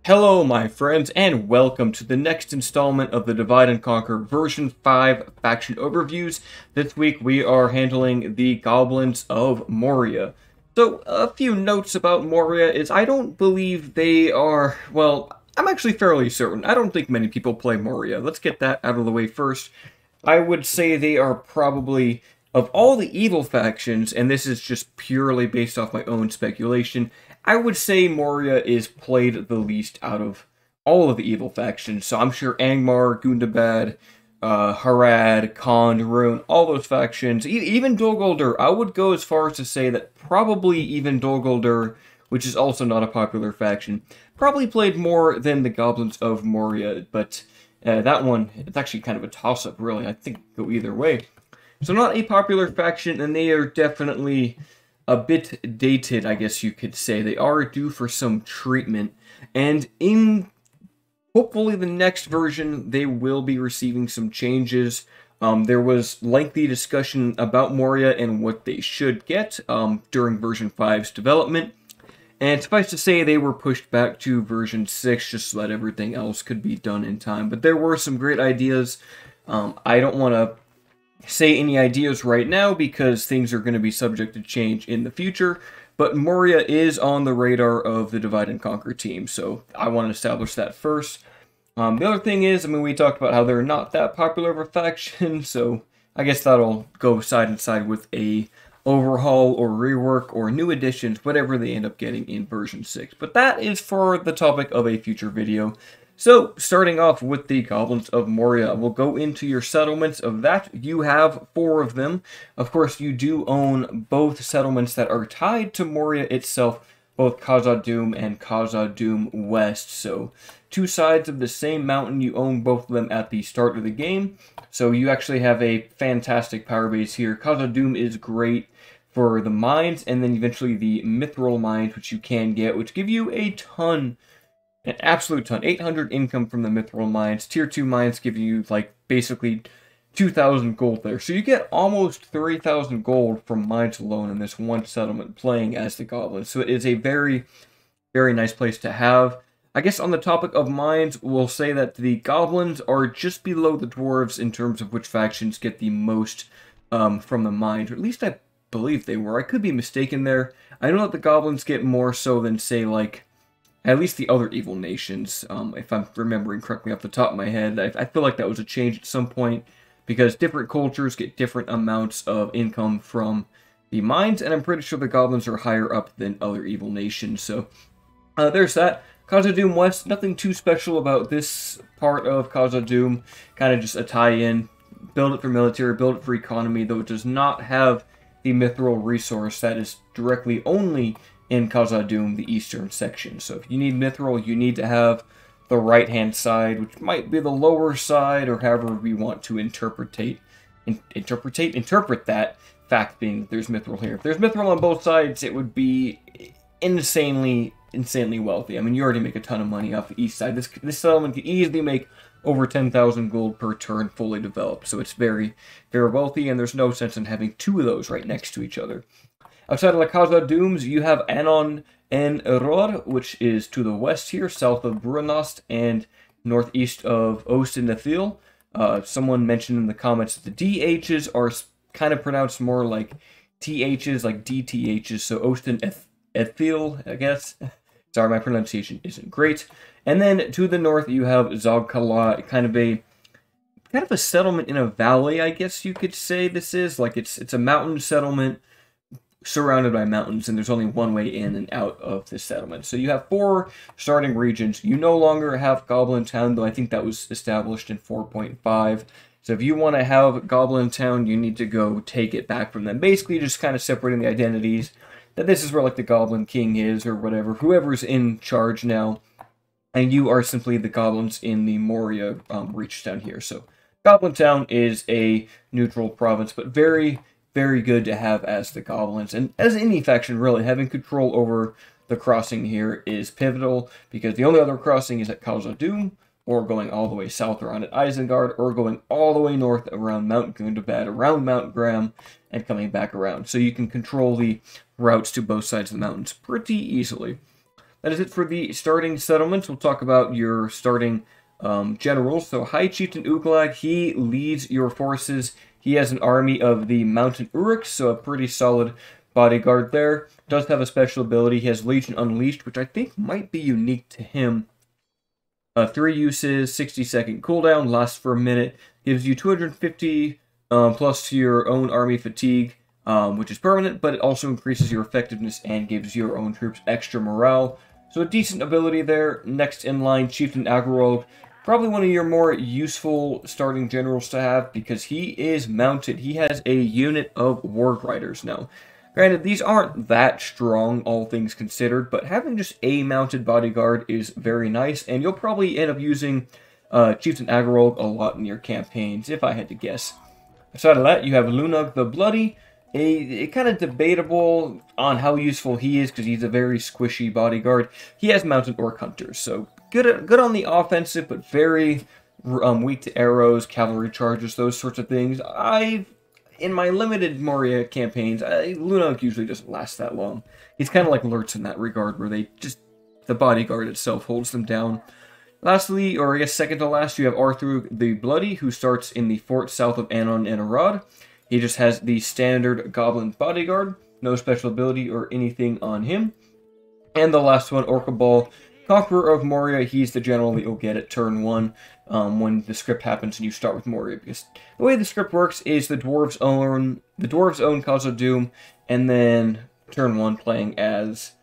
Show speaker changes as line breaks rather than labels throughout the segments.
Hello, my friends, and welcome to the next installment of the Divide and Conquer version 5 faction overviews. This week we are handling the Goblins of Moria. So, a few notes about Moria is I don't believe they are, well, I'm actually fairly certain. I don't think many people play Moria. Let's get that out of the way first. I would say they are probably, of all the evil factions, and this is just purely based off my own speculation, I would say Moria is played the least out of all of the evil factions. So I'm sure Angmar, Gundabad, Harad, Khan, Rune, all those factions, even Dol Guldur, I would go as far as to say that probably even Dol Guldur, which is also not a popular faction, probably played more than the Goblins of Moria, but that one, it's actually kind of a toss-up, really. I think it could go either way. So not a popular faction, and they are definitely a bit dated, I guess you could say. They are due for some treatment, and in hopefully the next version, they will be receiving some changes. There was lengthy discussion about Moria and what they should get during version 5's development, and suffice to say, they were pushed back to version 6 just so that everything else could be done in time. But there were some great ideas. I don't want to say any ideas right now because things are going to be subject to change in the future, but Moria is on the radar of the Divide and Conquer team, so I want to establish that first. The other thing is, we talked about how they're not that popular of a faction, so I guess that'll go side and side with a overhaul or rework or new additions, whatever they end up getting in version 6. But that is for the topic of a future video. So, starting off with the Goblins of Moria, we'll go into your settlements of that. You have 4 of them. Of course, you do own both settlements that are tied to Moria itself, both Khazad-dûm and Khazad-dûm West. So, 2 sides of the same mountain, you own both of them at the start of the game. So, you actually have a fantastic power base here. Khazad-dûm is great for the mines, and then eventually the mithril mines, which you can get, which give you a ton. An absolute ton. 800 income from the mithril mines. Tier 2 mines give you, basically 2,000 gold there. So you get almost 3,000 gold from mines alone in this one settlement playing as the Goblins. So it is a very, very nice place to have. I guess on the topic of mines, we'll say that the Goblins are just below the Dwarves in terms of which factions get the most from the mines. Or at least I believe they were. I could be mistaken there. I know that the Goblins get more so than, say, at least the other evil nations, if I'm remembering correctly off the top of my head. I feel like that was a change at some point, because different cultures get different amounts of income from the mines, and I'm pretty sure the Goblins are higher up than other evil nations. So, there's that. Khazad-dûm West, nothing too special about this part of Khazad-dûm. Kind of just a tie-in. Build it for military, build it for economy, though it does not have the mithril resource that is directly only in Khazad-dûm, the eastern section. So if you need mithril, you need to have the right-hand side, which might be the lower side, or however we want to interpret that fact being that there's mithril here. If there's mithril on both sides, it would be insanely wealthy. You already make a ton of money off the east side. This settlement can easily make over 10,000 gold per turn fully developed. So it's very, very wealthy, and there's no sense in having 2 of those right next to each other. Outside of the Khazad-dûms, you have Anon en Ror, which is to the west here, south of Brunost, and northeast of Osten-Ethil. Someone mentioned in the comments that the DHs are kind of pronounced more like THs, like DTHs, so Osten-Ethil, I guess. Sorry, my pronunciation isn't great. And then to the north, you have Zog-Kala, kind of a settlement in a valley, I guess you could say this is. It's a mountain settlement surrounded by mountains, and there's only one way in and out of this settlement. So you have 4 starting regions. You no longer have Goblin Town, though I think that was established in 4.5. So if you want to have Goblin Town, you need to go take it back from them. Basically just kind of separating the identities, that this is where the Goblin King is, or whatever, whoever's in charge now, and you are simply the Goblins in the Moria reach down here. So Goblin Town is a neutral province, but very, very good to have as the Goblins. And as any faction, really, having control over the crossing here is pivotal, because the only other crossing is at Khazad-dûm, or going all the way south around at Isengard, or going all the way north around Mount Gundabad, around Mount Graham, and coming back around. So you can control the routes to both sides of the mountains pretty easily. that is it for the starting settlements. We'll talk about your starting generals. So High Chieftain Uglag, he leads your forces. He has an army of the Mountain Uruks, so a pretty solid bodyguard there. Does have a special ability. He has Legion Unleashed, which I think might be unique to him. 3 uses, 60-second cooldown, lasts for a minute, gives you 250 plus to your own army fatigue, which is permanent, but it also increases your effectiveness and gives your own troops extra morale. So a decent ability there. Next in line, Chieftain Agrarog. Probably one of your more useful starting generals to have because he is mounted. He has a unit of Warg Riders now. Granted, these aren't that strong, all things considered, but having just a mounted bodyguard is very nice, and you'll probably end up using Chieftain Agrarog a lot in your campaigns, if I had to guess. Aside of that, you have Lunug the Bloody, a kind of debatable on how useful he is because he's a very squishy bodyguard. He has mounted Orc Hunters, so good on the offensive, but very weak to arrows, cavalry charges, those sorts of things. In my limited Moria campaigns, Lunug usually doesn't last that long. He's kind of like Lurtz in that regard, where the bodyguard itself holds them down. Lastly, or I guess second to last, you have Arthur the Bloody, who starts in the fort south of Anon and Arad. He just has the standard Goblin bodyguard, no special ability or anything on him. And the last one, Orcabal, Conqueror of Moria. He's the general that you'll get at turn 1 when the script happens and you start with Moria. Because the way the script works is the dwarves own Khazad-dûm, and then turn 1 playing as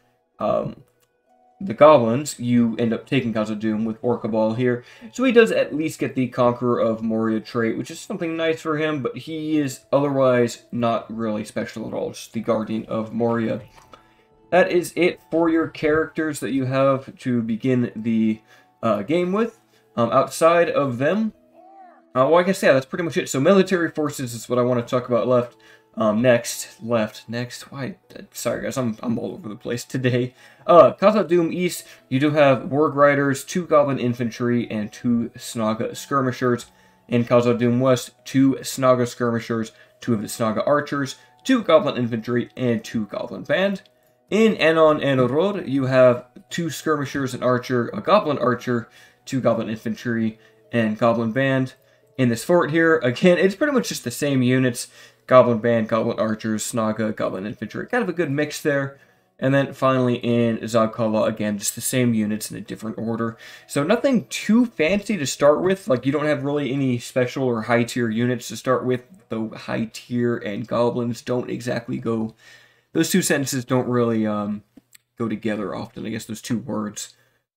the Goblins, you end up taking Khazad-dûm with Orcabal here. So he does at least get the Conqueror of Moria trait, which is something nice for him, but he is otherwise not really special at all, just the Guardian of Moria. That is it for your characters that you have to begin the game with. Outside of them, well, I guess, yeah, that's pretty much it. So military forces is what I want to talk about next. Why? Sorry, guys, I'm all over the place today. Khazad-dûm East, you do have Warg Riders, 2 Goblin Infantry, and 2 Snaga Skirmishers. In Khazad-dûm West, 2 Snaga Skirmishers, 2 of the Snaga Archers, 2 Goblin Infantry, and 2 Goblin Band. In Anon and Orod, you have 2 Skirmishers, an Archer, a Goblin Archer, 2 Goblin Infantry, and Goblin Band. In this fort here, again, it's pretty much just the same units. Goblin Band, Goblin Archers, Snaga, Goblin Infantry. Kind of a good mix there. And then finally in Zagkala, again, just the same units in a different order. So nothing too fancy to start with. Like, you don't have really any special or high tier units to start with. Though high tier and goblins don't exactly go... Those two sentences don't really go together often, I guess, those two words.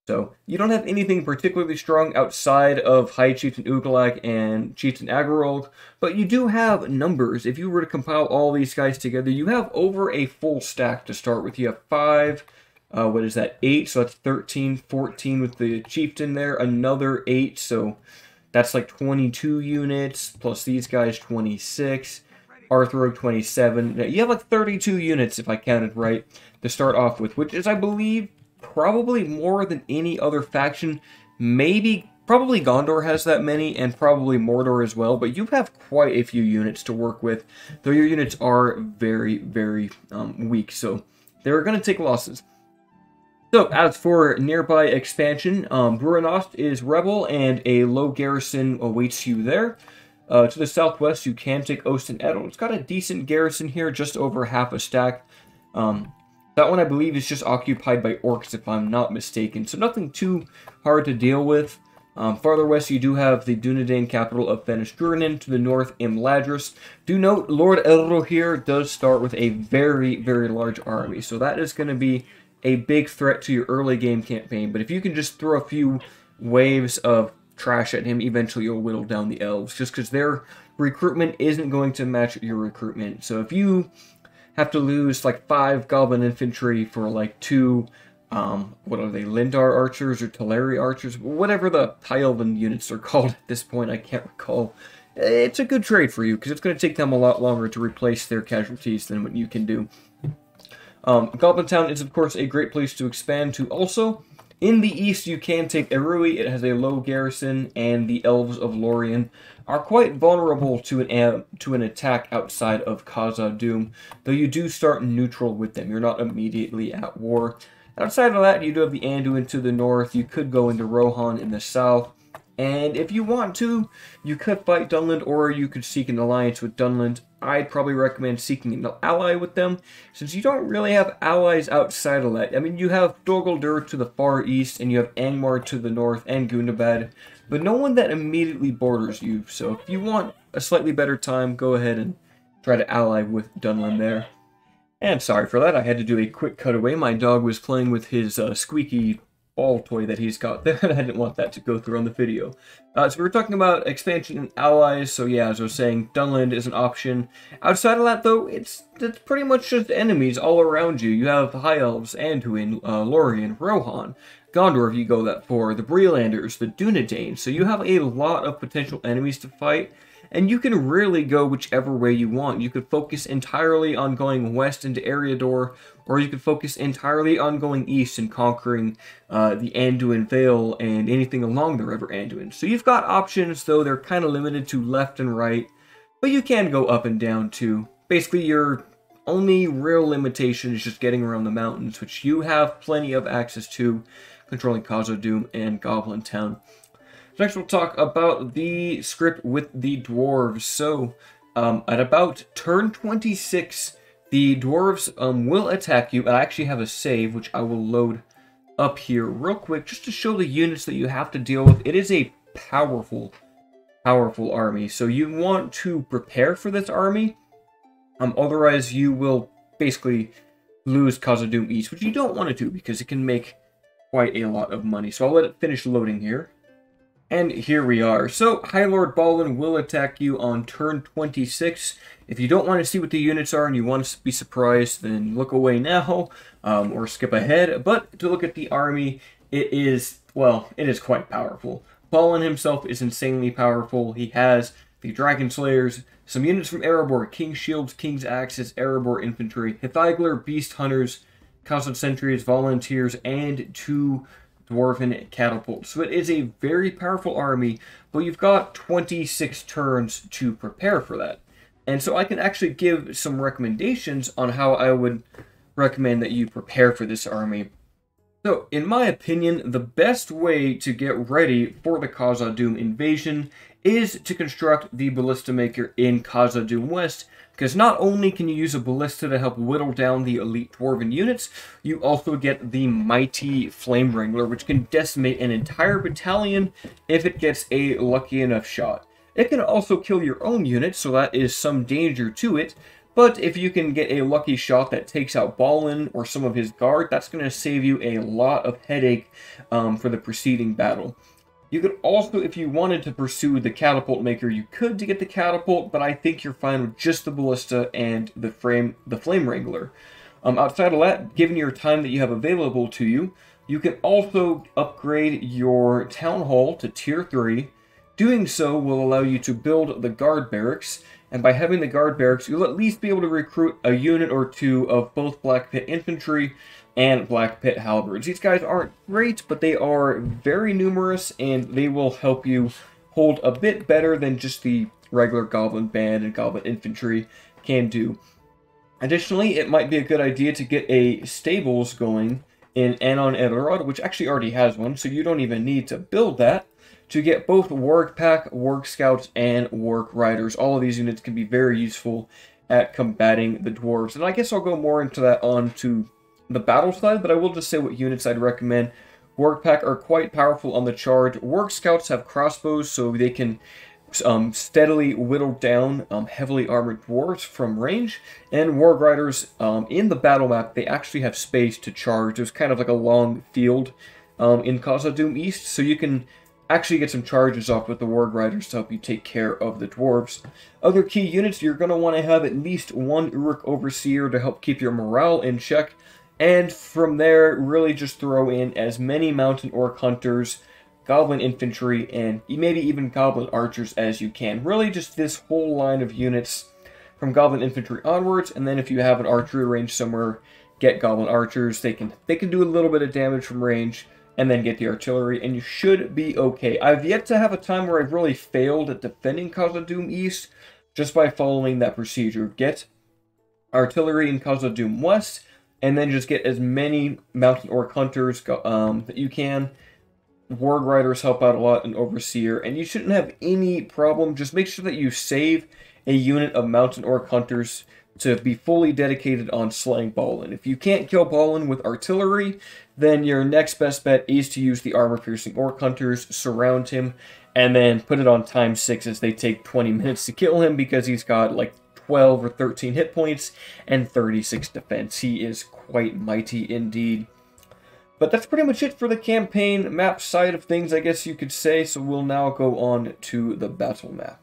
So, you don't have anything particularly strong outside of High Chieftain Uglag and Chieftain Agrarog, but you do have numbers. If you were to compile all these guys together, you have over a full stack to start with. You have 5, 8, so that's 13, 14 with the Chieftain there, another 8, so that's like 22 units, plus these guys 26. Arthur 27. You have like 32 units, if I counted right, to start off with, which is, I believe, probably more than any other faction. Probably Gondor has that many, and probably Mordor as well, but you have quite a few units to work with, though your units are very, very weak, so they're going to take losses. So, as for nearby expansion, Bruenost is Rebel, and a low garrison awaits you there. To the southwest, you can take Osten Edel. It's got a decent garrison here, just over half a stack. That one, I believe, is just occupied by orcs, if I'm not mistaken. So nothing too hard to deal with. Farther west, you do have the Dunedain capital of Fenestruinen. To the north, Imladris. Do note, Lord Elro here does start with a very, very large army. So that is going to be a big threat to your early game campaign. But if you can just throw a few waves of trash at him, eventually you'll whittle down the elves, just because their recruitment isn't going to match your recruitment. So if you have to lose like 5 Goblin Infantry for like 2, what are they, Lindar Archers or Teleri Archers, whatever the High Elven units are called at this point, I can't recall. It's a good trade for you, because it's going to take them a lot longer to replace their casualties than what you can do. Goblin Town is, of course, a great place to expand to also. In the east, you can take Erui. It has a low garrison, and the Elves of Lorien are quite vulnerable to an attack outside of Khazad-dûm, though you do start neutral with them. You're not immediately at war. Outside of that, you do have the Anduin to the north. You could go into Rohan in the south. And if you want to, you could fight Dunland, or you could seek an alliance with Dunland. I'd probably recommend seeking an ally with them, since you don't really have allies outside of that. I mean, you have Dol Guldur to the far east, and you have Angmar to the north, and Gundabad, but no one that immediately borders you. So if you want a slightly better time, go ahead and try to ally with Dunland there. And sorry for that, I had to do a quick cutaway. My dog was playing with his squeaky ball toy that he's got there, and I didn't want that to go through on the video. So we're talking about expansion and allies, so yeah, as I was saying, Dunland is an option. Outside of that, though, it's pretty much just enemies all around you. You have High Elves, Anduin, Lorien, Rohan, Gondor if you go that far, the Brelanders, the Dunedain, so you have a lot of potential enemies to fight. And you can really go whichever way you want. You could focus entirely on going west into Eriador, or you could focus entirely on going east and conquering the Anduin Vale and anything along the River Anduin. So you've got options, though they're kind of limited to left and right, but you can go up and down too. Basically, your only real limitation is just getting around the mountains, which you have plenty of access to, controlling Khazad-dûm and Goblin Town. Next, we'll talk about the script with the dwarves. So, at about turn 26, the dwarves will attack you. I actually have a save, which I will load up here real quick, just to show the units that you have to deal with. It is a powerful army. So you want to prepare for this army. Otherwise, you will basically lose Khazad-dûm East, which you don't want to do, because it can make quite a lot of money. So I'll let it finish loading here. And here we are. So, High Lord Balin will attack you on turn 26. If you don't want to see what the units are and you want to be surprised, then look away now, or skip ahead. But to look at the army, it is quite powerful. Balin himself is insanely powerful. He has the Dragon Slayers, some units from Erebor, King's Shields, King's Axes, Erebor Infantry, Hithigler, Beast Hunters, Khazad Sentries, Volunteers, and 2 Dwarven Catapults. So it is a very powerful army, but you've got 26 turns to prepare for that. And so I can actually give some recommendations on how I would recommend that you prepare for this army. So, in my opinion, the best way to get ready for the Khazad-dûm invasion is to construct the Ballista Maker in Khazad-dûm West, because not only can you use a ballista to help whittle down the elite dwarven units, you also get the mighty Flame Wrangler, which can decimate an entire battalion if it gets a lucky enough shot. It can also kill your own unit, so that is some danger to it, but if you can get a lucky shot that takes out Balin or some of his guard, that's going to save you a lot of headache for the preceding battle. You could also, if you wanted to pursue the Catapult Maker, you could to get the Catapult, but I think you're fine with just the Ballista and the Flame Wrangler. Outside of that, given your time that you have available to you, you can also upgrade your Town Hall to Tier 3. Doing so will allow you to build the Guard Barracks, and by having the Guard Barracks, you'll at least be able to recruit a unit or two of both Black Pit Infantry and Black Pit Halberds. These guys aren't great, but they are very numerous, and they will help you hold a bit better than just the regular Goblin Band and Goblin Infantry can do. Additionally, it might be a good idea to get a stables going in Anon Edelrod, which actually already has one, so you don't even need to build that, to get both Warg Pack, Warg Scouts, and Warg Riders. All of these units can be very useful at combating the dwarves. And I guess I'll go more into that onto the battle side, but I will just say what units I'd recommend. Warg Pack are quite powerful on the charge. Warg Scouts have crossbows, so they can steadily whittle down heavily armored dwarves from range. And Warg Riders, in the battle map, they actually have space to charge. There's kind of like a long field in Khazad-dûm East, so you can actually get some charges off with the Warg Riders to help you take care of the dwarves. Other key units, you're going to want to have at least one Uruk Overseer to help keep your morale in check. And from there, really just throw in as many Mountain Orc Hunters, Goblin Infantry, and maybe even Goblin Archers as you can. Really just this whole line of units from Goblin Infantry onwards, and then if you have an archery range somewhere, get Goblin Archers. They can do a little bit of damage from range, and then get the artillery, and you should be okay. I've yet to have a time where I've really failed at defending Khazad-dûm East just by following that procedure. Get artillery in Khazad-dûm West, and then just get as many mountain orc hunters that you can. Warg Riders help out a lot, and Overseer, and you shouldn't have any problem. Just make sure that you save a unit of Mountain Orc Hunters to be fully dedicated on slaying Balin. If you can't kill Balin with artillery, then your next best bet is to use the armor-piercing Orc Hunters, surround him, and then put it on ×6 as they take 20 minutes to kill him because he's got like 12 or 13 hit points and 36 defense. He is quite mighty indeed. But that's pretty much it for the campaign map side of things, I guess you could say, so we'll now go on to the battle map.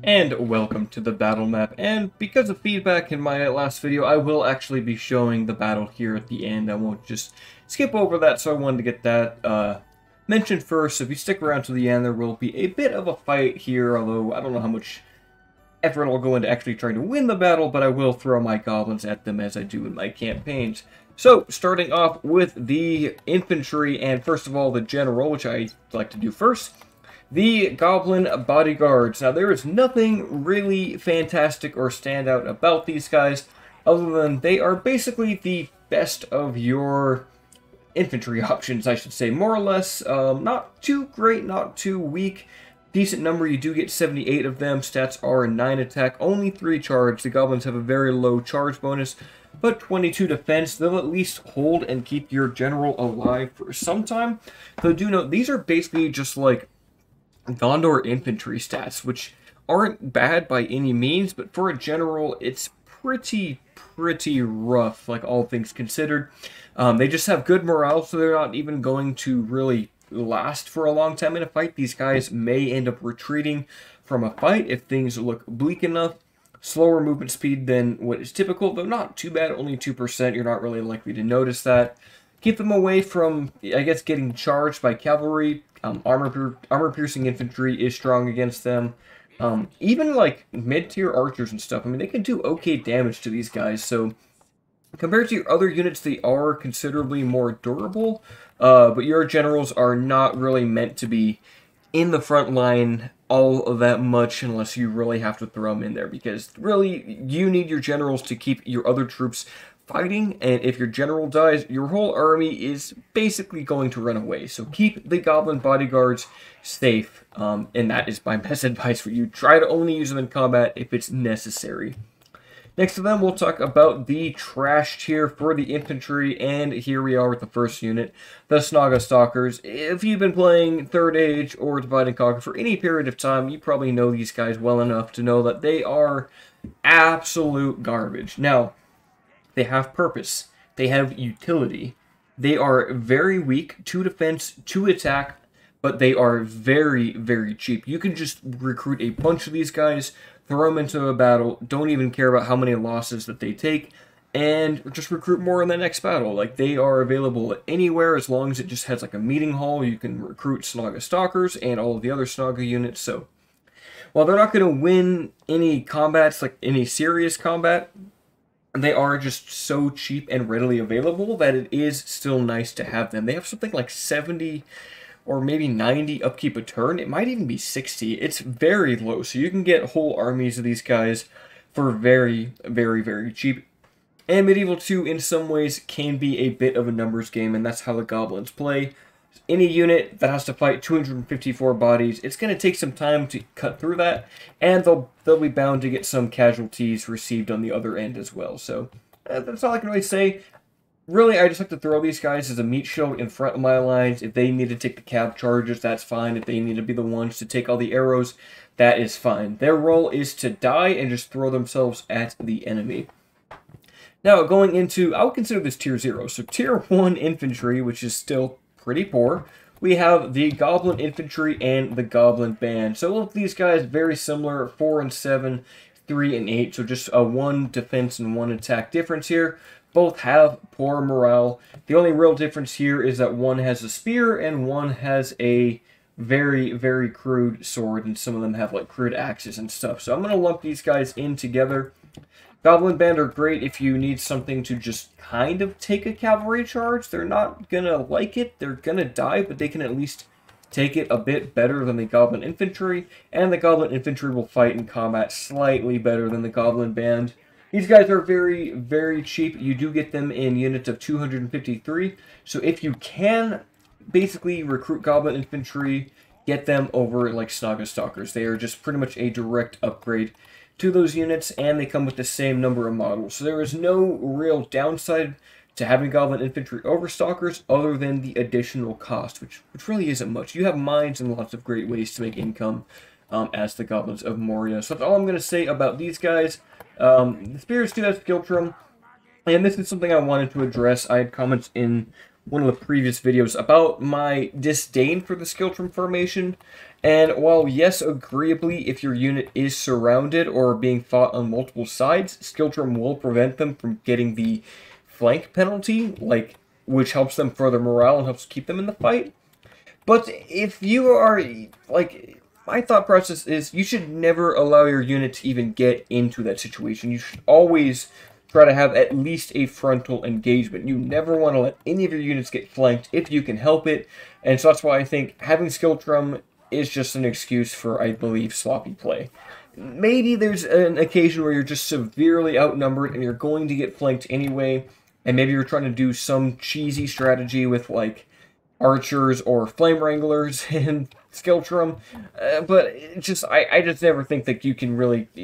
And welcome to the battle map, and because of feedback in my last video, I will actually be showing the battle here at the end. I won't just skip over that, so I wanted to get that mentioned first. So if you stick around to the end, there will be a bit of a fight here, although I don't know how much effort I'll go into actually trying to win the battle, but I will throw my goblins at them as I do in my campaigns. So, starting off with the infantry, and first of all, the general, which I like to do first. The goblin bodyguards. Now, there is nothing really fantastic or standout about these guys, other than they are basically the best of your infantry options, I should say. More or less, not too great, not too weak. Decent number, you do get 78 of them. Stats are 9 attack, only 3 charge. The goblins have a very low charge bonus, but 22 defense. They'll at least hold and keep your general alive for some time. So do note, these are basically just like Gondor infantry stats, which aren't bad by any means, but for a general, it's pretty rough, like all things considered. They just have good morale, so they're not even going to really last for a long time in a fight. These guys may end up retreating from a fight if things look bleak enough. Slower movement speed than what is typical, though not too bad, only 2%. You're not really likely to notice that. Keep them away from, I guess, getting charged by cavalry. Armor-piercing infantry is strong against them. Even, like, mid-tier archers and stuff, I mean, they can do okay damage to these guys, so compared to your other units, they are considerably more durable, but your generals are not really meant to be in the front line all of that much unless you really have to throw them in there, because really you need your generals to keep your other troops fighting, and if your general dies, your whole army is basically going to run away. So keep the goblin bodyguards safe, and that is my best advice for you. Try to only use them in combat if it's necessary. Next to them, we'll talk about the trash tier for the infantry, and here we are with the first unit, the Snaga Stalkers. If you've been playing Third Age or Divide and Conquer for any period of time, you probably know these guys well enough to know that they are absolute garbage. Now, they have purpose. They have utility. They are very weak, 2 defense, 2 attack, but they are very cheap. You can just recruit a bunch of these guys, throw them into a battle, don't even care about how many losses that they take, and just recruit more in the next battle. Like, they are available anywhere as long as it just has like a meeting hall. You can recruit Snaga Stalkers and all of the other Snaga units. So while they're not going to win any combats, like any serious combat, they are just so cheap and readily available that it is still nice to have them. They have something like 70 or maybe 90 upkeep a turn. It might even be 60. It's very low, so you can get whole armies of these guys for very cheap. And Medieval 2, in some ways, can be a bit of a numbers game, and that's how the goblins play. Any unit that has to fight 254 bodies, it's going to take some time to cut through that, and they'll be bound to get some casualties received on the other end as well. So that's all I can really say. Really, I just like to throw these guys as a meat shield in front of my lines. If they need to take the cav charges, that's fine. If they need to be the ones to take all the arrows, that is fine. Their role is to die and just throw themselves at the enemy. Now, going into, I would consider this tier 0. So tier 1 infantry, which is still pretty poor. We have the Goblin Infantry and the Goblin Band. So look, these guys very similar, 4 and 7, 3 and 8. So just a 1 defense and 1 attack difference here. Both have poor morale. The only real difference here is that one has a spear and one has a very crude sword, and some of them have like crude axes and stuff. So I'm going to lump these guys in together. Goblin Band are great if you need something to just kind of take a cavalry charge. They're not going to like it. They're going to die, but they can at least take it a bit better than the Goblin Infantry. And the Goblin Infantry will fight in combat slightly better than the Goblin Band. These guys are very, very cheap. You do get them in units of 253. So if you can basically recruit Goblin Infantry, get them over like Snaga Stalkers. They are just pretty much a direct upgrade to those units, and they come with the same number of models. So there is no real downside to having Goblin Infantry over Stalkers other than the additional cost, which really isn't much. You have mines and lots of great ways to make income as the Goblins of Moria. So that's all I'm going to say about these guys. The Spears do have Skill Trim, and this is something I wanted to address. I had comments in one of the previous videos about my disdain for the Skill Trim formation, and while yes, agreeably, if your unit is surrounded or being fought on multiple sides, Skill Trim will prevent them from getting the flank penalty, which helps them further morale and helps keep them in the fight. But if you are, my thought process is you should never allow your unit to even get into that situation. You should always try to have at least a frontal engagement. You never want to let any of your units get flanked if you can help it. And so that's why I think having Skill Trim is just an excuse for, I believe, sloppy play. Maybe there's an occasion where you're just severely outnumbered and you're going to get flanked anyway, and maybe you're trying to do some cheesy strategy with, archers or flame wranglers and Skill Trim, but I just never think that you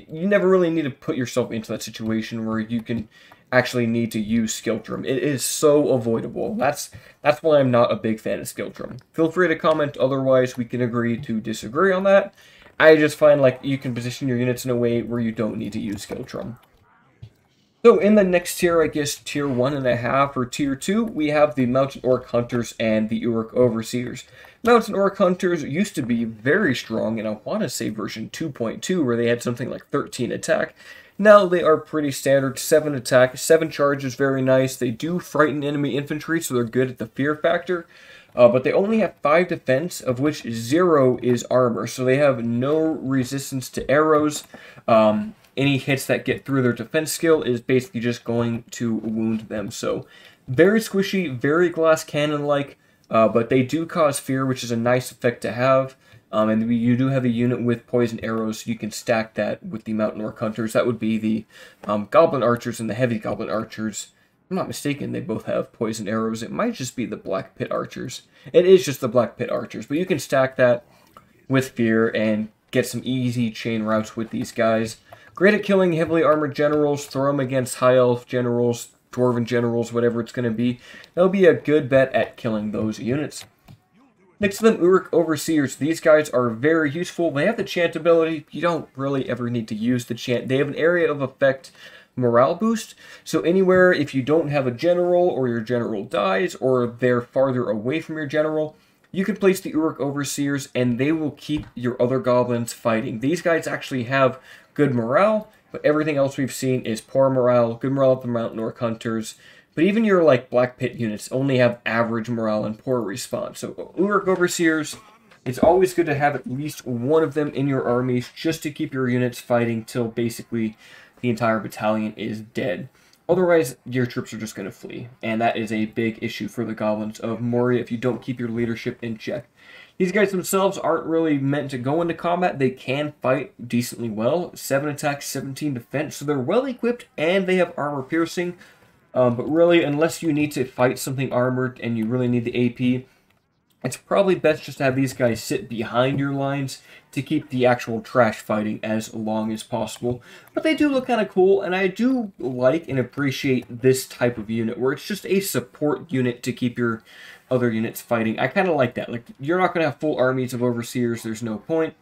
never really need to put yourself into that situation where you can actually need to use Skill Trim. It is so avoidable. That's why I'm not a big fan of Skill Trim. Feel free to comment otherwise. We can agree to disagree on that. I just find you can position your units in a way where you don't need to use Skill Trim. So in the next tier, I guess tier 1.5 or tier 2, we have the Mountain Orc Hunters and the Uruk Overseers. Mountain Orc Hunters used to be very strong, and I want to say version 2.2, where they had something like 13 attack. Now they are pretty standard, 7 attack, 7 charges, very nice. They do frighten enemy infantry, so they're good at the fear factor. But they only have 5 defense, of which 0 is armor, so they have no resistance to arrows. Any hits that get through their defense skill is basically just going to wound them. So very squishy, very glass cannon-like, but they do cause fear, which is a nice effect to have. And you do have a unit with poison arrows, so you can stack that with the Mountain Orc Hunters. That would be the Goblin Archers and the Heavy Goblin Archers. If I'm not mistaken, they both have poison arrows. It might just be the Black Pit Archers. It is just the Black Pit Archers, but you can stack that with fear and get some easy chain routes with these guys. Great at killing heavily armored generals, throw them against high elf generals, dwarven generals, whatever it's going to be. That'll be a good bet at killing those units. Next to them, Uruk Overseers. These guys are very useful. They have the chant ability. You don't really ever need to use the chant. They have an area of effect morale boost. So anywhere, if you don't have a general, or your general dies, or they're farther away from your general, you can place the Uruk Overseers, and they will keep your other goblins fighting. These guys actually have good morale, but everything else we've seen is poor morale. Good morale of the Mountain Orc Hunters, but even your Black Pit units only have average morale and poor response. So Uruk Overseers, it's always good to have at least one of them in your armies just to keep your units fighting till basically the entire battalion is dead. Otherwise, your troops are just going to flee, and that is a big issue for the Goblins of Moria if you don't keep your leadership in check. These guys themselves aren't really meant to go into combat. They can fight decently well. 7 attack, 17 defense, so they're well equipped, and they have armor piercing. But really, unless you need to fight something armored and you really need the AP, it's probably best just to have these guys sit behind your lines to keep the actual trash fighting as long as possible. But they do look kind of cool, and I do like and appreciate this type of unit, where it's just a support unit to keep your other units fighting. I kind of like that. You're not going to have full armies of Overseers, there's no point,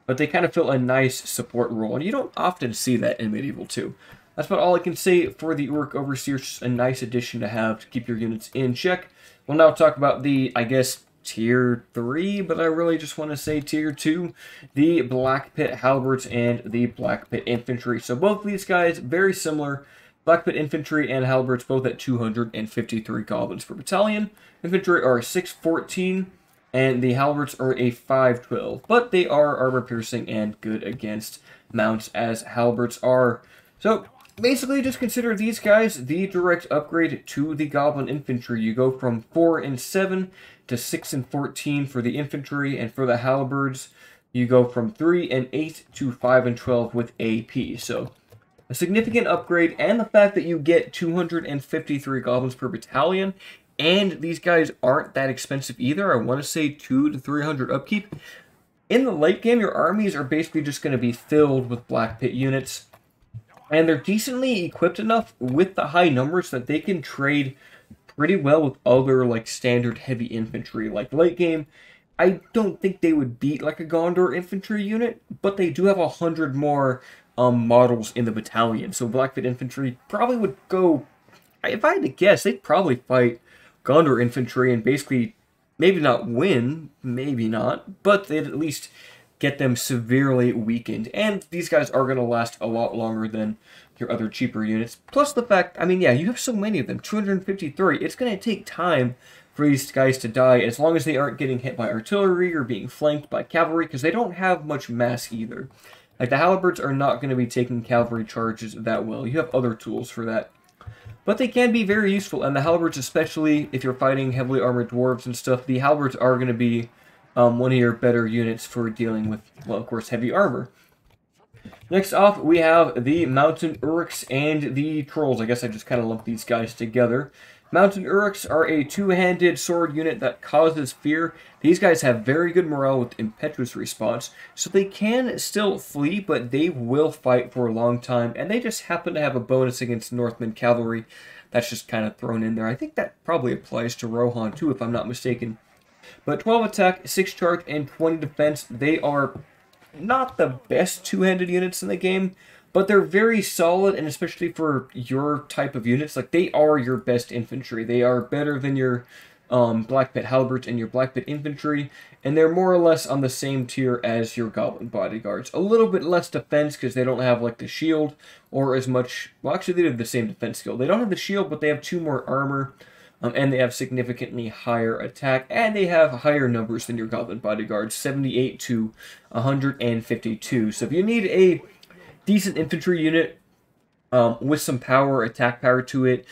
but they kind of fill a nice support role, and you don't often see that in Medieval 2. That's about all I can say for the Uruk Overseers. Just a nice addition to have to keep your units in check. We'll now talk about the, I guess, Tier 3, but I really just want to say Tier 2, the Black Pit Halberds and the Black Pit Infantry. So both of these guys, very similar. Black Pit Infantry and Halberds both at 253 goblins per battalion. Infantry are 614, and the Halberds are a 512. But they are armor piercing and good against mounts, as Halberds are. So basically, just consider these guys the direct upgrade to the Goblin Infantry. You go from 4 and 7 to 6 and 14 for the Infantry, and for the Halberds, you go from 3 and 8 to 5 and 12 with AP. So A significant upgrade, and the fact that you get 253 goblins per battalion, and these guys aren't that expensive either. I want to say 200 to 300 upkeep. In the late game, your armies are basically just going to be filled with Black Pit units, and they're decently equipped enough with the high numbers that they can trade pretty well with other, like, standard heavy infantry. Like, late game, I don't think they would beat, like, a Gondor infantry unit, but they do have 100 more models in the battalion. So Blackfoot infantry probably would go, if I had to guess, they'd probably fight Gondor infantry and basically maybe not win, maybe not, but they'd at least get them severely weakened. And these guys are going to last a lot longer than your other cheaper units. Plus the fact, I mean, yeah, you have so many of them, 253. It's going to take time for these guys to die, as long as they aren't getting hit by artillery or being flanked by cavalry, because they don't have much mass either. Like, the halberds are not going to be taking cavalry charges that well. You have other tools for that. But they can be very useful, and the halberds, especially if you're fighting heavily armored dwarves and stuff, the halberds are going to be one of your better units for dealing with, well, of course, heavy armor. Next off, we have the Mountain Uruks and the Trolls. I guess I just kind of lumped these guys together. Mountain Uruks are a two-handed sword unit that causes fear. These guys have very good morale with impetuous response, so they can still flee, but they will fight for a long time, and they just happen to have a bonus against Northman cavalry. That's just kind of thrown in there. I think that probably applies to Rohan too, if I'm not mistaken. But 12 attack, 6 charge, and 20 defense. They are not the best two-handed units in the game, but they're very solid, and especially for your type of units, like, they are your best infantry. They are better than your Black Pit halberds and your Black Pit infantry, and they're more or less on the same tier as your Goblin bodyguards. A little bit less defense because they don't have, like, the shield or as much. Well, actually, they have the same defense skill. They don't have the shield, but they have 2 more armor, and they have significantly higher attack, and they have higher numbers than your Goblin bodyguards, 78 to 152. So if you need a decent infantry unit with some power, attack power to it,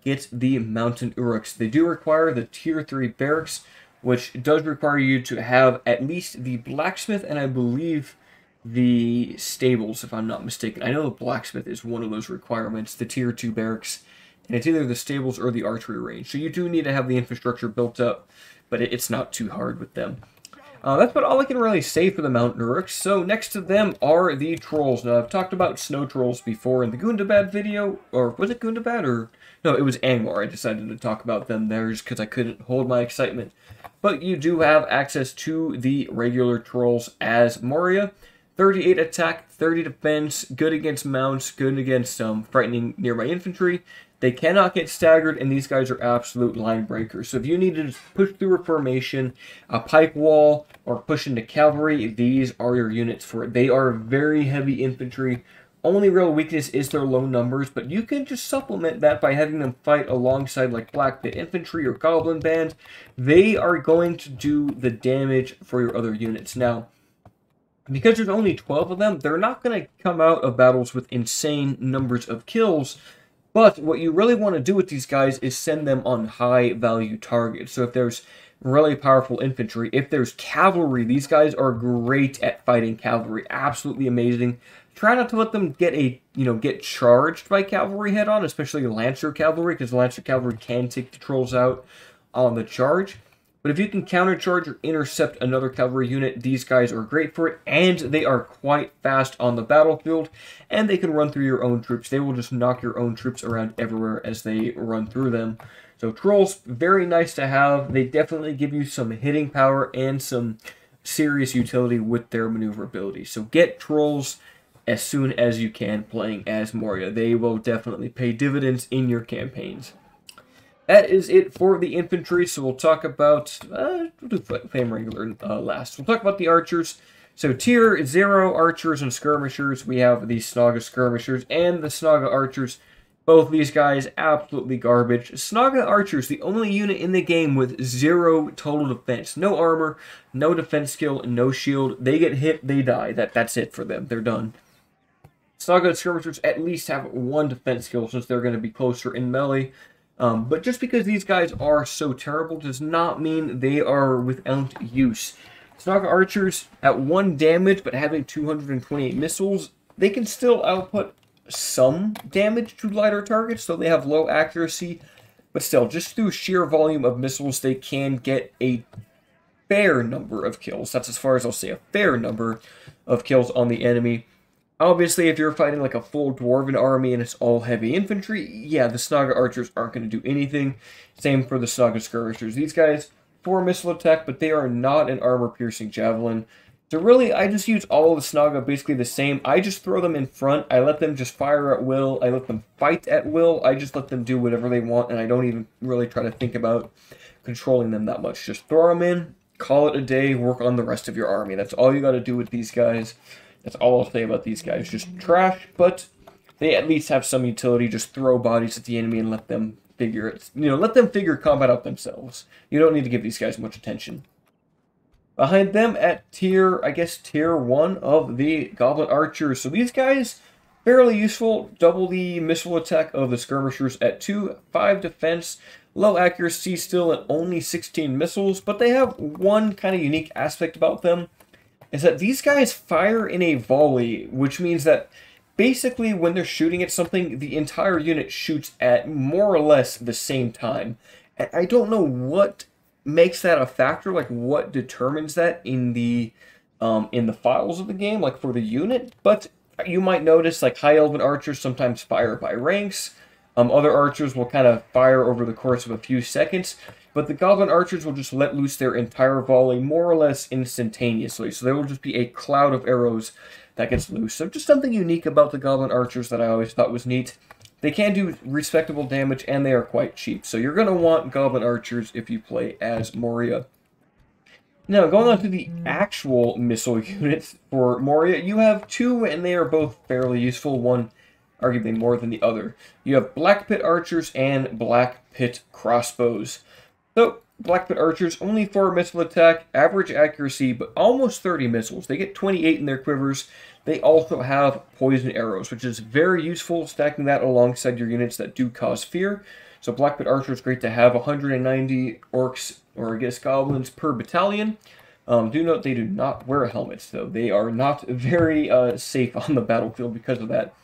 get the Mountain Uruks. They do require the Tier 3 barracks, which does require you to have at least the blacksmith and I believe the stables, if I'm not mistaken. I know the blacksmith is one of those requirements, the Tier 2 barracks, and it's either the stables or the archery range. So you do need to have the infrastructure built up, but it's not too hard with them. That's about all I can really say for the Mountain Uruks. So next to them are the Trolls. Now, I've talked about Snow Trolls before in the Gundabad video, or was it Gundabad, or no, it was Angmar. I decided to talk about them there just because I couldn't hold my excitement. But you do have access to the regular Trolls as Moria. 38 attack, 30 defense, good against mounts, good against frightening nearby infantry. They cannot get staggered, and these guys are absolute line breakers. So if you need to push through a formation, a pipe wall, or push into cavalry, these are your units for it. They are very heavy infantry. Only real weakness is their low numbers, but you can just supplement that by having them fight alongside like Black Pit infantry or Goblin band. They are going to do the damage for your other units. Now, because there's only 12 of them, they're not going to come out of battles with insane numbers of kills. But what you really want to do with these guys is send them on high-value targets. So if there's really powerful infantry, if there's cavalry, these guys are great at fighting cavalry. Absolutely amazing. Try not to let them get charged by cavalry head-on, especially Lancer cavalry, because Lancer cavalry can take the trolls out on the charge. But if you can countercharge or intercept another cavalry unit, these guys are great for it, and they are quite fast on the battlefield, and they can run through your own troops. They will just knock your own troops around everywhere as they run through them. So trolls, very nice to have. They definitely give you some hitting power and some serious utility with their maneuverability. So get trolls as soon as you can playing as Moria. They will definitely pay dividends in your campaigns. That is it for the infantry, so we'll talk about, we'll do Flame Wrangler last. We'll talk about the archers. So tier 0 archers and skirmishers, we have the Snaga skirmishers and the Snaga archers. Both these guys, absolutely garbage. Snaga archers, the only unit in the game with 0 total defense. No armor, no defense skill, no shield. They get hit, they die. That's it for them. They're done. Snaga skirmishers at least have 1 defense skill since they're going to be closer in melee. But just because these guys are so terrible does not mean they are without use. Snaga archers at 1 damage but having 228 missiles, they can still output some damage to lighter targets, so they have low accuracy. But still, just through sheer volume of missiles, they can get a fair number of kills. That's as far as I'll say, a fair number of kills on the enemy. Obviously, if you're fighting like a full Dwarven army and it's all heavy infantry, yeah, the Snaga archers aren't going to do anything. Same for the Snaga skirmishers. These guys, 4 missile attack, but they are not an armor-piercing javelin. So really, I just use all of the Snaga basically the same. I just throw them in front. I let them just fire at will. I let them fight at will. I just let them do whatever they want, and I don't even really try to think about controlling them that much. Just throw them in, call it a day, work on the rest of your army. That's all you got to do with these guys. That's all I'll say about these guys. Just trash, but they at least have some utility. Just throw bodies at the enemy and let them figure it. Let them figure combat out themselves. You don't need to give these guys much attention. Behind them at tier 1 of the Goblin Archers. So these guys, fairly useful. Double the missile attack of the skirmishers at 2, 5 defense, low accuracy still at only 16 missiles. But they have one kind of unique aspect about them, is that these guys fire in a volley, which means that basically when they're shooting at something, the entire unit shoots at more or less the same time. And I don't know what makes that a factor, like what determines that in the files of the game, like for the unit, but you might notice like high elven archers sometimes fire by ranks. Other archers will kind of fire over the course of a few seconds, but the Goblin archers will just let loose their entire volley more or less instantaneously. So there will just be a cloud of arrows that gets loose. So just something unique about the Goblin archers that I always thought was neat. They can do respectable damage, and they are quite cheap. So you're going to want Goblin archers if you play as Moria. Now, going on to the actual missile units for Moria, you have 2, and they are both fairly useful. One arguably more than the other. You have Black Pit archers and Black Pit crossbows. So, Black Pit archers, only 4 missile attack, average accuracy, but almost 30 missiles. They get 28 in their quivers. They also have poison arrows, which is very useful, stacking that alongside your units that do cause fear. So Black Pit archers, great to have. 190 orcs, or I guess goblins, per battalion. Do note they do not wear helmets, though. They are not very safe on the battlefield because of that.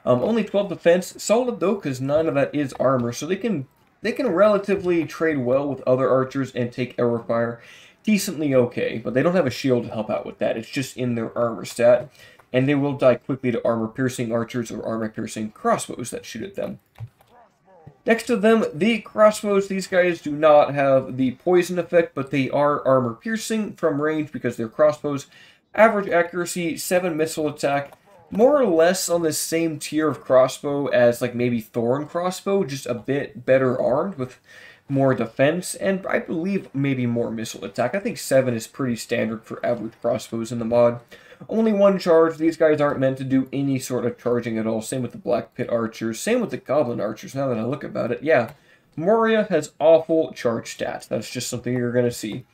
Only 12 defense, solid though, because none of that is armor, so they can relatively trade well with other archers and take arrow fire decently okay, but they don't have a shield to help out with that. It's just in their armor stat, and they will die quickly to armor-piercing archers or armor-piercing crossbows that shoot at them. Next to them, the crossbows. These guys do not have the poison effect, but they are armor-piercing from range because they're crossbows. Average accuracy, 7 missile attack, more or less on the same tier of crossbow as like maybe Thorn crossbow, just a bit better armed with more defense, and I believe maybe more missile attack. I think 7 is pretty standard for average crossbows in the mod. Only 1 charge. These guys aren't meant to do any sort of charging at all. Same with the Black Pit archers. Same with the Goblin archers, now that I look about it. Yeah, Moria has awful charge stats. That's just something you're going to see.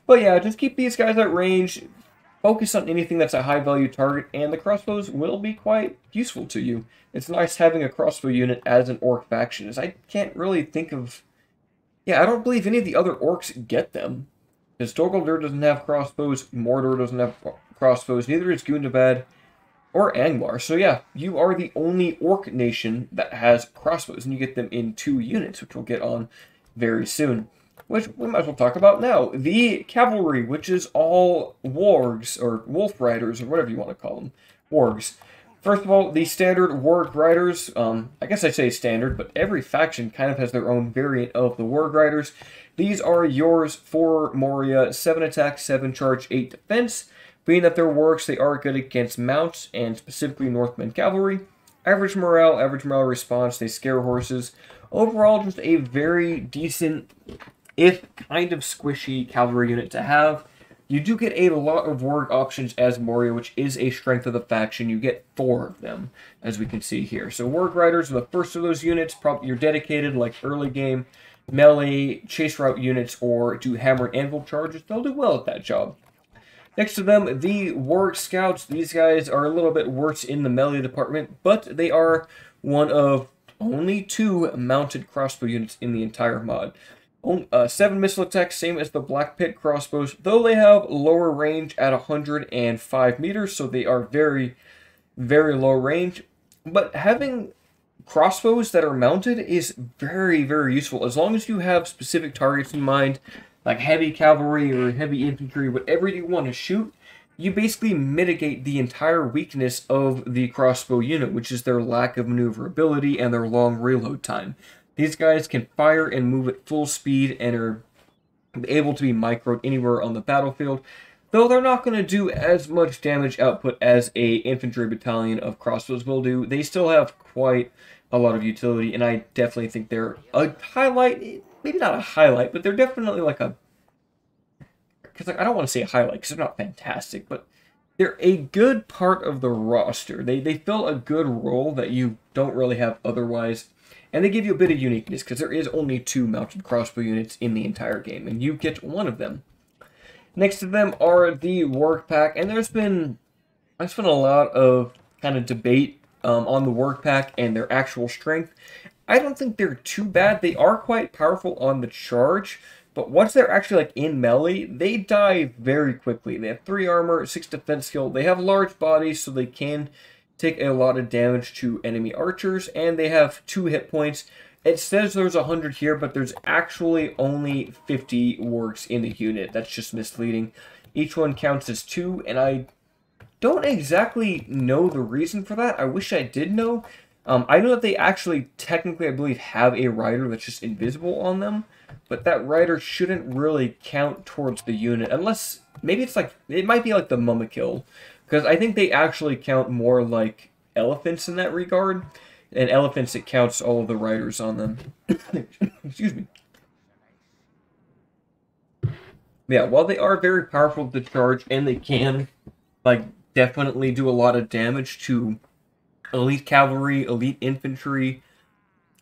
But yeah, just keep these guys at range. Focus on anything that's a high-value target, and the crossbows will be quite useful to you. It's nice having a crossbow unit as an orc faction, as I can't really think of... Yeah, I don't believe any of the other orcs get them. Because Dol doesn't have crossbows, Mordor doesn't have crossbows, neither is Gundabad or Angmar. So yeah, you are the only orc nation that has crossbows, and you get them in 2 units, which we'll get on very soon. Which we might as well talk about now. The Cavalry, which is all wargs, or wolf riders, or whatever you want to call them. Wargs. First of all, the standard warg riders, I guess I say standard, but every faction kind of has their own variant of the warg riders. These are yours for Moria, 7 attack, 7 charge, 8 defense. Being that they're wargs, they are good against mounts, and specifically Northman cavalry. Average morale response, they scare horses. Overall, just a very decent, if kind of squishy cavalry unit to have. You do get a lot of warg options as Moria, which is a strength of the faction. You get 4 of them, as we can see here. So warg riders are the first of those units. Probably you're dedicated, like early game, melee, chase route units, or do hammer and anvil charges. They'll do well at that job. Next to them, the warg scouts. These guys are a little bit worse in the melee department, but they are one of only 2 mounted crossbow units in the entire mod. 7 missile attacks, same as the Black Pit crossbows, though they have lower range at 105 meters, so they are very, very low range. But having crossbows that are mounted is very, very useful, as long as you have specific targets in mind, like heavy cavalry or heavy infantry, whatever you want to shoot. You basically mitigate the entire weakness of the crossbow unit, which is their lack of maneuverability and their long reload time. These guys can fire and move at full speed and are able to be microed anywhere on the battlefield, though they're not going to do as much damage output as a infantry battalion of crossbows will do. They still have quite a lot of utility, and I definitely think they're a highlight, maybe not a highlight, but they're definitely like a, because like, I don't want to say a highlight because they're not fantastic, but they're a good part of the roster. They fill a good role that you don't really have otherwise, and they give you a bit of uniqueness because there is only 2 mounted crossbow units in the entire game, and you get one of them. Next to them are the work pack, and there's been a lot of kind of debate on the work pack and their actual strength. I don't think they're too bad. They are quite powerful on the charge, but once they're actually like in melee, they die very quickly. They have 3 armor, 6 defense skill. They have large bodies, so they can take a lot of damage to enemy archers, and they have 2 hit points. It says there's 100 here, but there's actually only 50 wargs in the unit. That's just misleading. Each one counts as 2, and I don't exactly know the reason for that. I wish I did know. I know that they actually, technically, I believe, have a rider that's just invisible on them, but that rider shouldn't really count towards the unit, unless, maybe it's like, it might be like the Mummakill, because I think they actually count more like elephants in that regard, and elephants, it counts all of the riders on them. Excuse me. Yeah, while they are very powerful to charge, and they can, like, definitely do a lot of damage to elite cavalry, elite infantry,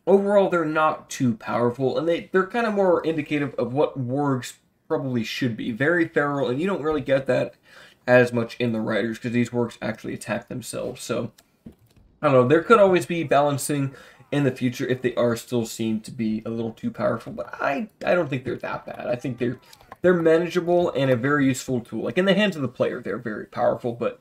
overall they're not too powerful, and they're kind of more indicative of what wargs probably should be. Very feral, and you don't really get that as much in the riders, because these wargs actually attack themselves, so I don't know, there could always be balancing in the future if they are still seen to be a little too powerful, but I don't think they're that bad. I think they're manageable and a very useful tool. Like, in the hands of the player, they're very powerful, but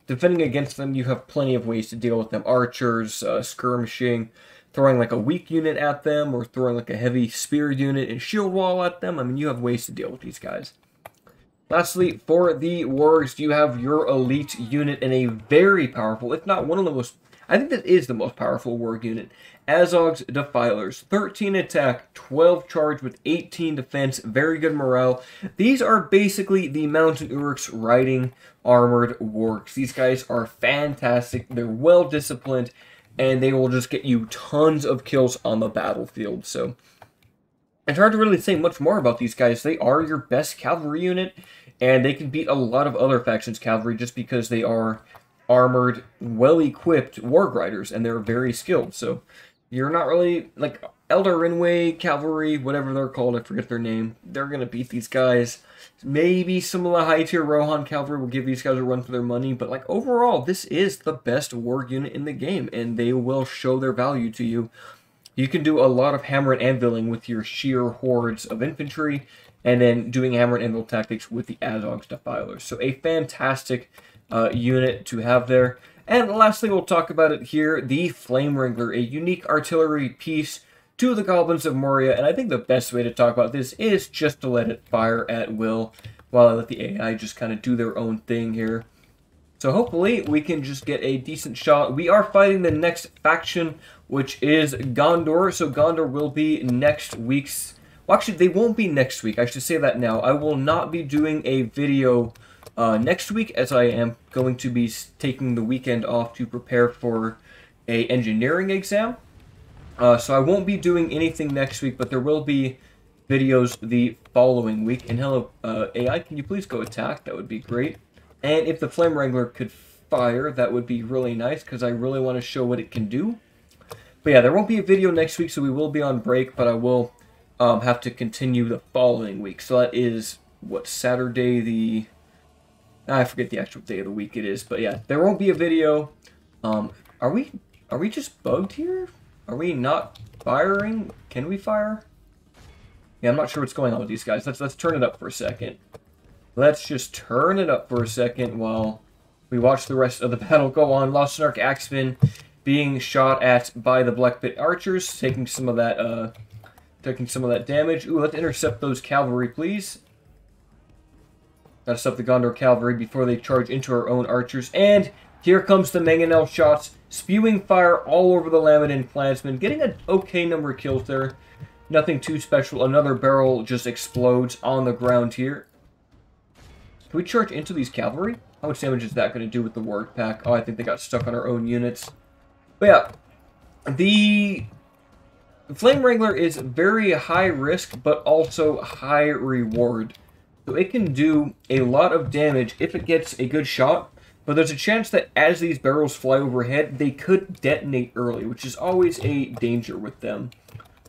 defending against them, you have plenty of ways to deal with them. Archers, skirmishing, throwing like a weak unit at them, or throwing like a heavy spear unit and shield wall at them. I mean, you have ways to deal with these guys. Lastly, for the wargs, you have your elite unit and a very powerful, if not one of the most, I think that is the most powerful warg unit, Azog's Defilers. 13 attack, 12 charge with 18 defense, very good morale. These are basically the Mountain Uruks riding armored wargs. These guys are fantastic, they're well disciplined, and they will just get you tons of kills on the battlefield. So it's hard to really say much more about these guys. They are your best cavalry unit, and they can beat a lot of other factions' cavalry just because they are armored, well-equipped warg riders, and they're very skilled. So you're not really, like, Elder Rinway, Cavalry, whatever they're called, I forget their name, they're going to beat these guys. Maybe some of the high-tier Rohan Cavalry will give these guys a run for their money, but, like, overall, this is the best warg unit in the game, and they will show their value to you. You can do a lot of hammer and anviling with your sheer hordes of infantry, and then doing hammer and anvil tactics with the Azog's Defilers. So a fantastic unit to have there. And lastly, we'll talk about it here, the Flame Wrangler, a unique artillery piece to the Goblins of Moria, and I think the best way to talk about this is just to let it fire at will, while I let the AI just kind of do their own thing here. So hopefully we can just get a decent shot. We are fighting the next faction, which is Gondor, so Gondor will be next week's... Well, actually, they won't be next week, I should say that now. I will not be doing a video next week, as I am going to be taking the weekend off to prepare for a engineering exam. So I won't be doing anything next week, but there will be videos the following week. And hello, AI, can you please go attack? That would be great. And if the Flame Wrangler could fire, that would be really nice, because I really want to show what it can do. But yeah, there won't be a video next week, so we will be on break, but I will have to continue the following week. So that is, what, Saturday the... I forget the actual day of the week it is, but yeah, there won't be a video. Are we just bugged here? Are we not firing? Can we fire? Yeah, I'm not sure what's going on with these guys. Let's turn it up for a second. Let's just turn it up for a second while we watch the rest of the battle go on. Lost Snark Axeman being shot at by the Black Pit archers, taking some of that damage. Ooh, let's intercept those cavalry, please. Gotta stop the Gondor cavalry before they charge into our own archers. And here comes the mangonel shots, spewing fire all over the Lamadin clansmen, getting an okay number of kills there. Nothing too special. Another barrel just explodes on the ground here. Can we charge into these cavalry? How much damage is that going to do with the work pack? Oh, I think they got stuck on our own units. But yeah, the Flame Wrangler is very high risk, but also high reward. So it can do a lot of damage if it gets a good shot, but there's a chance that as these barrels fly overhead, they could detonate early, which is always a danger with them.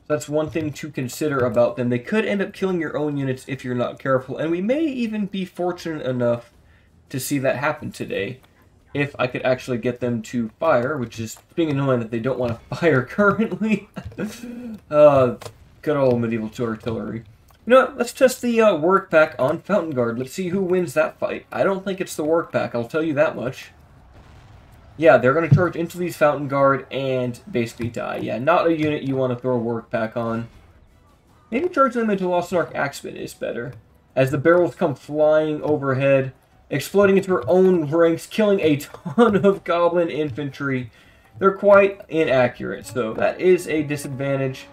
That's one thing to consider about them. They could end up killing your own units if you're not careful, and we may even be fortunate enough to see that happen today. If I could actually get them to fire, which is being annoying that they don't want to fire currently. Good old medieval artillery. You know what? Let's test the work pack on Fountain Guard. Let's see who wins that fight. I don't think it's the work pack, I'll tell you that much. Yeah, they're going to charge into these Fountain Guard and basically die. Yeah, not a unit you want to throw a work pack on. Maybe charging them into Lost Ark Axemen is better. As the barrels come flying overhead, exploding into their own ranks, killing a ton of Goblin infantry. They're quite inaccurate, so that is a disadvantage.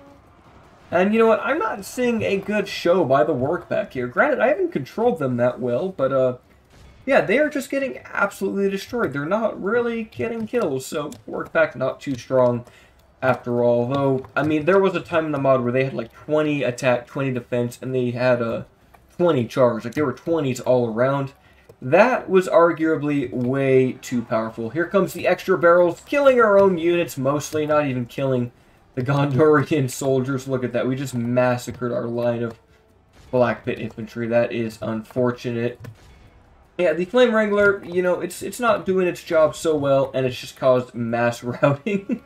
And you know what? I'm not seeing a good show by the work pack here. Granted, I haven't controlled them that well, but yeah, they are just getting absolutely destroyed. They're not really getting kills, so work pack not too strong after all. Though, I mean, there was a time in the mod where they had like 20 attack, 20 defense, and they had 20 charge. Like, there were 20s all around. That was arguably way too powerful. Here comes the extra barrels, killing our own units mostly, not even killing the Gondorian soldiers. Look at that. We just massacred our line of Black Pit infantry. That is unfortunate. Yeah, the Flame Wrangler, you know, it's not doing its job so well, and it's just caused mass routing.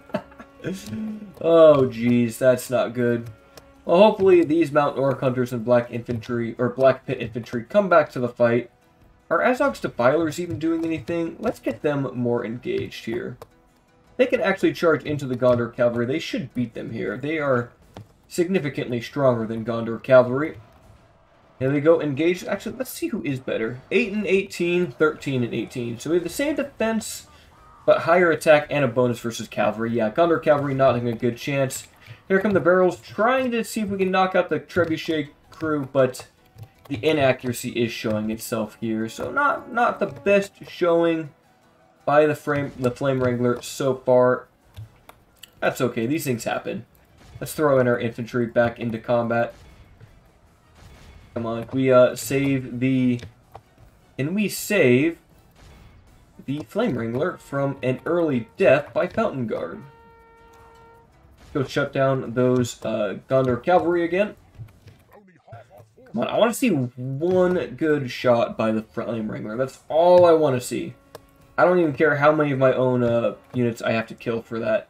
Oh, geez, that's not good. Well, hopefully these Mount Orc Hunters and Black Infantry, or Black Pit Infantry, come back to the fight. Are Azog's Defilers even doing anything? Let's get them more engaged here. They can actually charge into the Gondor Cavalry. They should beat them here. They are significantly stronger than Gondor Cavalry. Here they go, engaged. Actually, let's see who is better. 8 and 18, 13 and 18. So we have the same defense, but higher attack and a bonus versus Cavalry. Yeah, Gondor Cavalry not having a good chance. Here come the barrels, trying to see if we can knock out the Trebuchet crew, but the inaccuracy is showing itself here. So not the best showing by the Flame Wrangler so far. That's okay, these things happen. Let's throw in our infantry back into combat. Come on, can we save the... Can we save the Flame Wrangler from an early death by Fountain Guard? Go shut down those Gondor Cavalry again. Come on, I want to see one good shot by the Flame Wrangler. That's all I want to see. I don't even care how many of my own units I have to kill for that.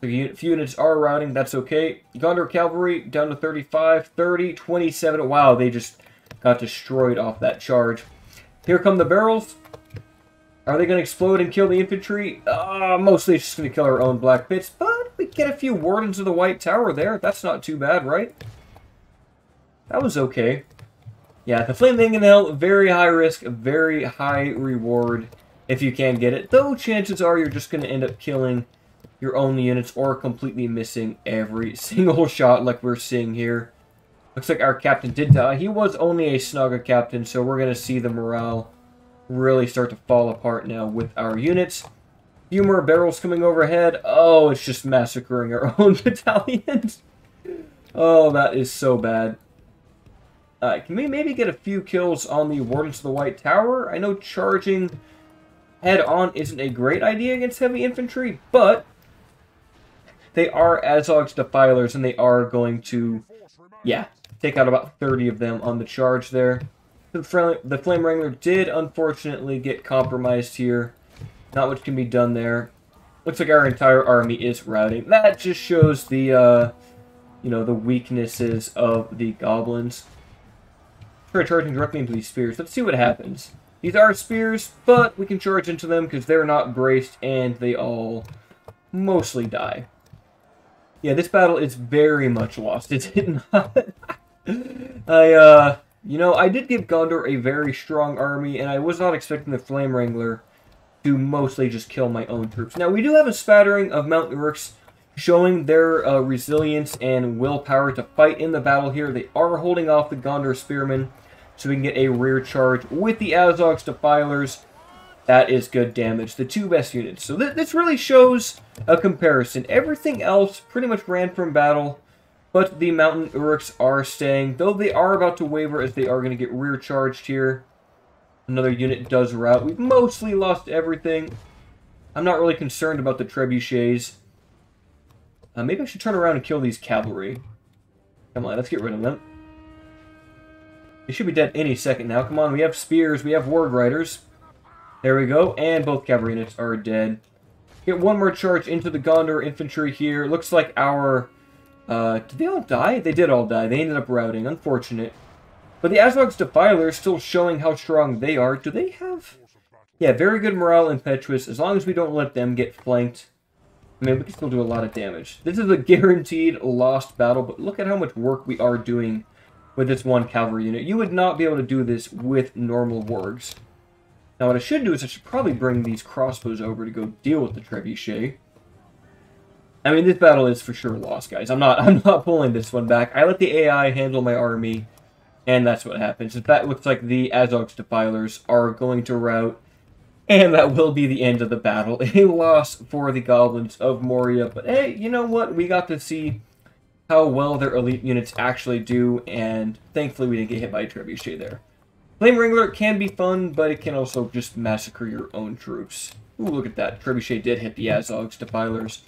A few units are routing, that's okay. Gondor Cavalry down to 35, 30, 27. Wow, they just got destroyed off that charge. Here come the barrels. Are they going to explode and kill the infantry? Mostly it's just going to kill our own Black Pits, but we get a few Wardens of the White Tower there. That's not too bad, right? That was okay. Yeah, the Flame Mangonel, very high risk, very high reward if you can get it. Though chances are you're just going to end up killing your own units or completely missing every single shot like we're seeing here. Looks like our captain did die. He was only a Snogga captain, so we're going to see the morale really start to fall apart now with our units. Few more barrels coming overhead. Oh, it's just massacring our own battalions. Oh, that is so bad. Can we maybe get a few kills on the Wardens of the White Tower? I know charging head-on isn't a great idea against heavy infantry, but they are Azog's Defilers, and they are going to, yeah, take out about 30 of them on the charge there. The Flame Wrangler did, unfortunately, get compromised here. Not much can be done there. Looks like our entire army is routing. That just shows the, you know, the weaknesses of the Goblins. Try charging directly into these spears. Let's see what happens. These are spears, but we can charge into them because they're not braced, and they all mostly die. Yeah, this battle is very much lost. It's not. I did give Gondor a very strong army, and I was not expecting the Flame Wrangler to mostly just kill my own troops. Now, we do have a spattering of Mount Uruks showing their resilience and willpower to fight in the battle here. They are holding off the Gondor Spearmen, so we can get a rear charge with the Azog's Defilers. That is good damage. The two best units. So this really shows a comparison. Everything else pretty much ran from battle, but the Mountain Uruks are staying, though they are about to waver as they are going to get rear charged here. Another unit does rout. We've mostly lost everything. I'm not really concerned about the trebuchets. Maybe I should turn around and kill these cavalry. Come on, let's get rid of them. They should be dead any second now. Come on, we have spears, we have warg riders. There we go, and both cavalry units are dead. Get one more charge into the Gondor infantry here. Looks like our... did they all die? They did all die. They ended up routing. Unfortunate. But the Azog's Defilers still showing how strong they are. Do they have... Yeah, very good morale, impetuous. As long as we don't let them get flanked. I mean, we can still do a lot of damage. This is a guaranteed lost battle, but look at how much work we are doing with this one cavalry unit. You would not be able to do this with normal wargs. Now, what I should do is I should probably bring these crossbows over to go deal with the trebuchet. I mean, this battle is for sure lost, guys. I'm not pulling this one back. I let the AI handle my army, and that's what happens. That looks like the Azog's Defilers are going to rout, and that will be the end of the battle. A loss for the Goblins of Moria, but hey, you know what? We got to see how well their elite units actually do, and thankfully we didn't get hit by a trebuchet there. Flame Wrangler can be fun, but it can also just massacre your own troops. Ooh, look at that. Trebuchet did hit the Azog's Defilers.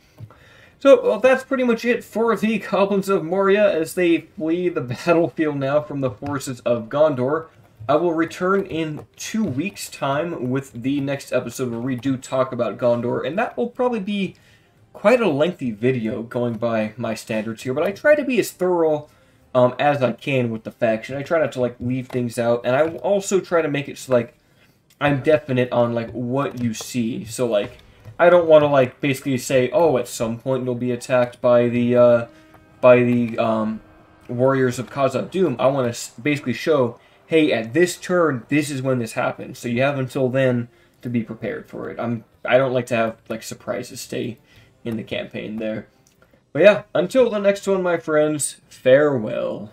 So, well, that's pretty much it for the Goblins of Moria as they flee the battlefield now from the forces of Gondor. I will return in 2 weeks' time with the next episode where we do talk about Gondor, and that will probably be quite a lengthy video going by my standards here, but I try to be as thorough as I can with the faction. I try not to, like, leave things out, and I also try to make it so, like, I'm definite on, like, what you see. So, like, I don't want to, like, basically say, oh, at some point you'll be attacked by the warriors of Khazad Dûm. I want to basically show, hey, at this turn, this is when this happens. So you have until then to be prepared for it. I don't like to have, like, surprises stay in the campaign there. But yeah, until the next one, my friends, farewell.